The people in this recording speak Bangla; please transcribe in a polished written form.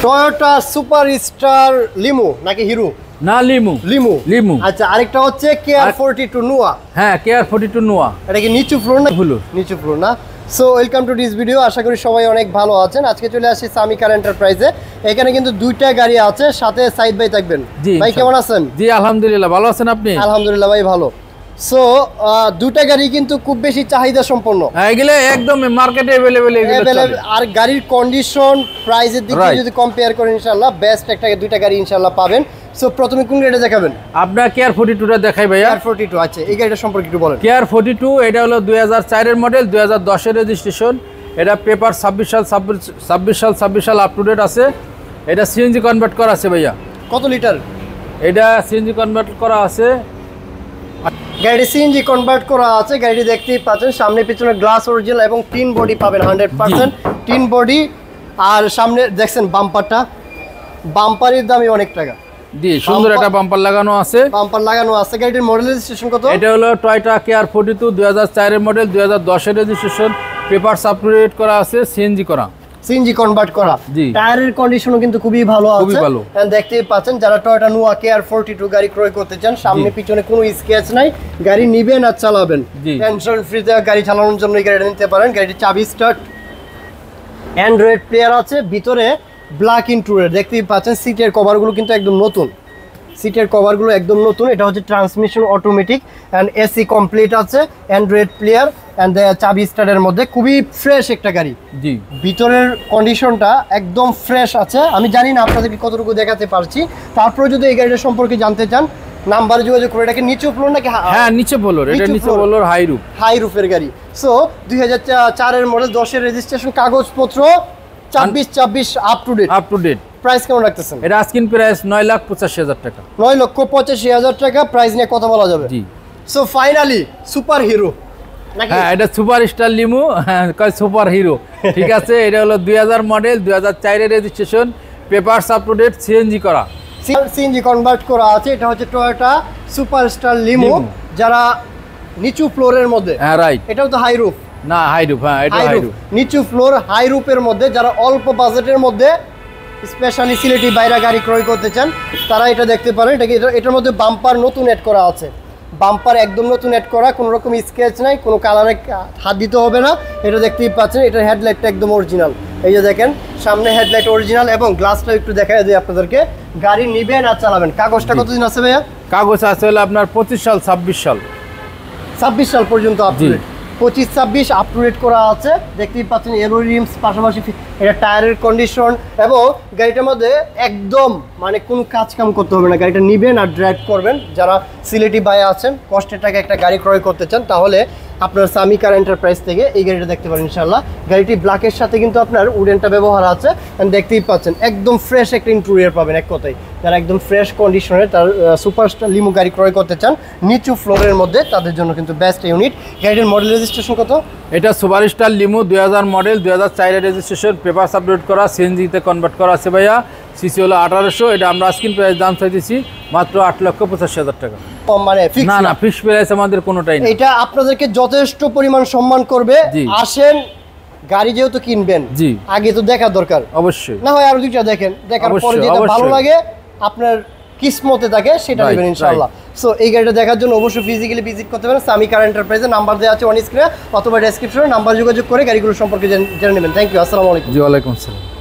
টয়োটা সুপার স্টার লিমু নাকি হিরো? না, লিমু। লিমু লিমু। আচ্ছা, আরেকটা হচ্ছে KR42 নোয়া। হ্যাঁ, KR42 নোয়া। এটা কি নিচু ফ্লোর না? নিচু ফ্লোর না। So welcome to this video. আশা করি সবাই অনেক ভালো আছেন। আজকে চলে আসি সামি কার এন্টারপ্রাইজে। এখানে কিন্তু দুইটা গাড়ি আছে, সাথে সাইদ ভাই থাকবেন। ভাই কেমন আছেন? জি আলহামদুলিল্লাহ, ভালো আছেন আপনি? আলহামদুলিল্লাহ ভাই ভালো। সো দুইটা গাড়ি কিন্তু খুব বেশি চাহিদা সম্পন্ন, এগুলো একদম মার্কেটে अवेलेबल। আর গাড়ির কন্ডিশন প্রাইসের দিক থেকে যদি কম্পেয়ার করেন ইনশাআল্লাহ বেস্ট একটা দুইটা গাড়ি ইনশাআল্লাহ পাবেন। সো প্রথমে কোন গাড়িটা দেখাবেন? আপনার KR42 টা দেখাই ভাইয়া। KR42, আচ্ছা এই গাড়িটা সম্পর্কে একটু বলেন। KR42 এটা হলো 2004 এর মডেল, 2010 এর রেজিস্ট্রেশন। এটা পেপার 26 সাল আপ টু ডেট আছে। এটা সিএনজি কনভার্ট করা আছে ভাইয়া। কত লিটার? এটা সিএনজি কনভার্ট করা আছে। গাড়ি সিএনজি কনভার্ট করা আছে। গাড়িটি দেখতেই পাচ্ছেন, সামনে পিছনে গ্লাস অরিজিনাল এবং টিন বডি পাবেন 100% টিন বডি। আর সামনে দেখছেন বাম্পারটা, বাম্পারের দামই অনেক টাকা। জি, সুন্দর একটা বাম্পার লাগানো আছে। বাম্পার লাগানো আছে। গাড়িটির মডেল রেজিস্ট্রেশন কত? এটা হলো টয়োটা KR42 2004 এর মডেল, 2010 এর registration. Paper up to date করা আছে, সিএনজি করা, সিএনজি কনভার্ট করা। টায়ারের কন্ডিশনও কিন্তু খুবই ভালো আছে, খুবই ভালো। দেখতেই পাচ্ছেন, যারা টয়োটা নোয়া KR42 গাড়ি ক্রয় করতে চান, সামনে পিছনে কোনো স্ক্র্যাচ নাই, গাড়ি নিবেন আর চালাবেন টেনশন ফ্রিতে গাড়ি চালানোর জন্য এই গাড়িটা নিতে পারেন। গাড়িটি চাবি স্টার্ট, অ্যান্ড্রয়েড প্লেয়ার আছে, ভিতরে ব্ল্যাক ইন্টেরিয়র দেখতেই পাচ্ছেন। সিটের কভারগুলো কিন্তু একদম নতুন, সিটের কভারগুলো একদম নতুন। এটা হচ্ছে transmission automatic and AC complete আছে, অ্যান্ড্রয়েড প্লেয়ার অ্যান্ড চাবি স্টার্টের মধ্যে। খুবই ফ্রেশ একটা গাড়ি। জি, ভিতরের কন্ডিশনটা একদম ফ্রেশ আছে। আমি জানি না আপনাদেরকে কতটুকু দেখাতে পারছি, তারপরে যদি এই গাড়িটা সম্পর্কে জানতে চান নাম্বারে যোগাযোগ করে। এটাকে নিচু ফ্লোর নাকি? হ্যাঁ, নিচে ফ্লোর। এটা নিচে ফ্লোর, হাই রুফ, হাই রুফের গাড়ি। সো 2004 এর মডেল, 10 এর রেজিস্ট্রেশন, কাগজপত্র 24 আপ টু ডেট। প্রাইস কেমন রাখতেছেন? এটা আস্কিং প্রাইস 9,85,000 টাকা। 9,85,000 টাকা প্রাইস নিয়ে কথা বলা যাবে। জি। সো ফাইনালি সুপার হিরো নাকি? হ্যাঁ, এটা সুপার স্টার লিমু, কয় সুপার হিরো। ঠিক আছে, এটা হলো 2000 মডেল, 2004 এর registration, papers up to date, CNG করা, সিএনজি কনভার্ট করা আছে। এটা হচ্ছে টয়োটা সুপার স্টার লিমু, যারা নিচু ফ্লোরের মধ্যে। হ্যাঁ রাইট, এটাও তো হাই রুফ না? হাই রুফ, হ্যাঁ এটা হাই রুফ। নিচু ফ্লোর হাই রুফের মধ্যে যারা অল্প বাজেটের মধ্যে স্পেশালি সিলেটি বাইরা গাড়ি ক্রয় করতে চান, তারা এটা দেখতে পারেন। এটার মধ্যে বাম্পার নতুন অ্যাড করা আছে, বাম্পার একদম নতুন অ্যাড করা, কোনো রকম স্ক্র্যাচ নাই, কোনো কালারে হাত দিতে হবে না। এটা দেখতেই পাচ্ছেন, এটার হেডলাইটটা একদম অরিজিনাল। এই যে দেখেন, সামনে হেডলাইট অরিজিনাল এবং গ্লাসটা একটু দেখা যায় আপনাদেরকে। গাড়ি নিবেন আর চালাবেন। কাগজটা কতদিন আছে ভাইয়া? কাগজ আছে হলো আপনার 25 সাল 26 সাল পর্যন্ত আপডেট, 25-26 আপ টু ডেট করা আছে। দেখতেই পাচ্ছেন এলো রিমস, পাশাপাশি এটা টায়ারের কন্ডিশন, এবং গাড়িটার মধ্যে একদম মানে কোনো কাজ কাম করতে হবে না। গাড়িটা নিবেন আর ড্রাইভ করবেন। যারা সিলেটি ভাই আছেন, কষ্টের টাকা একটা গাড়ি ক্রয় করতে চান, তাহলে আপনার সামি কার এন্টারপ্রাইজ থেকে এই গাড়িটা দেখতে পারেন ইনশাআল্লাহ। গাড়িটি ব্ল্যাকের সাথে কিন্তু আপনার উডেনটা ব্যবহার আছে। দেখতেই পাচ্ছেন একদম ফ্রেশ একটা ইন্টেরিয়র পাবেন। এক কথায় যারা একদম ফ্রেশ কন্ডিশনের তার সুপারস্টার লিমু গাড়ি ক্রয় করতে চান নিচু ফ্লোরের মধ্যে, তাদের জন্য কিন্তু বেস্ট ইউনিট। গাড়ির মডেল রেজিস্ট্রেশন কত? এটা সুপার স্টার লিমু 2000 মডেল, 2004 এর রেজিস্ট্রেশন, পেপারস আপডেট করা, সিএনজিতে কনভার্ট করা আছে ভাইয়া। সিসি হলো 1800। এটা আমরা আস্কিং প্রাইস দাম চাইতেছি মাত্র 8,85,000 টাকা। মানে না না, ফিক্স প্রাইস আমাদের কোনোটাই না। এটা আপনাদেরকে যথেষ্ট পরিমাণ সম্মান করবে। আসেন, গাড়ি যেহেতু কিনবেন, জি আগে তো দেখা দরকার অবশ্যই। না হয় আরো দুইটা দেখেন, দেখার পরে যেটা ভালো লাগে আপনার কিসমতে থাকে সেটা নেবেন ইনশাআল্লাহ। সো এই গাড়িটা দেখার জন্য অবশ্যই ফিজিক্যালি ভিজিট করতে পারেন। সামি কার এন্টারপ্রাইজে নাম্বার দেওয়া আছে অন স্ক্রিনে অথবা ডেসক্রিপশনে, নাম্বার যোগাযোগ করে গাড়িগুলো সম্পর্কে জেনে নেবেন। থ্যাংক ইউ, আসসালামু আলাইকুম। জি ওয়ালাইকুম আসসালাম।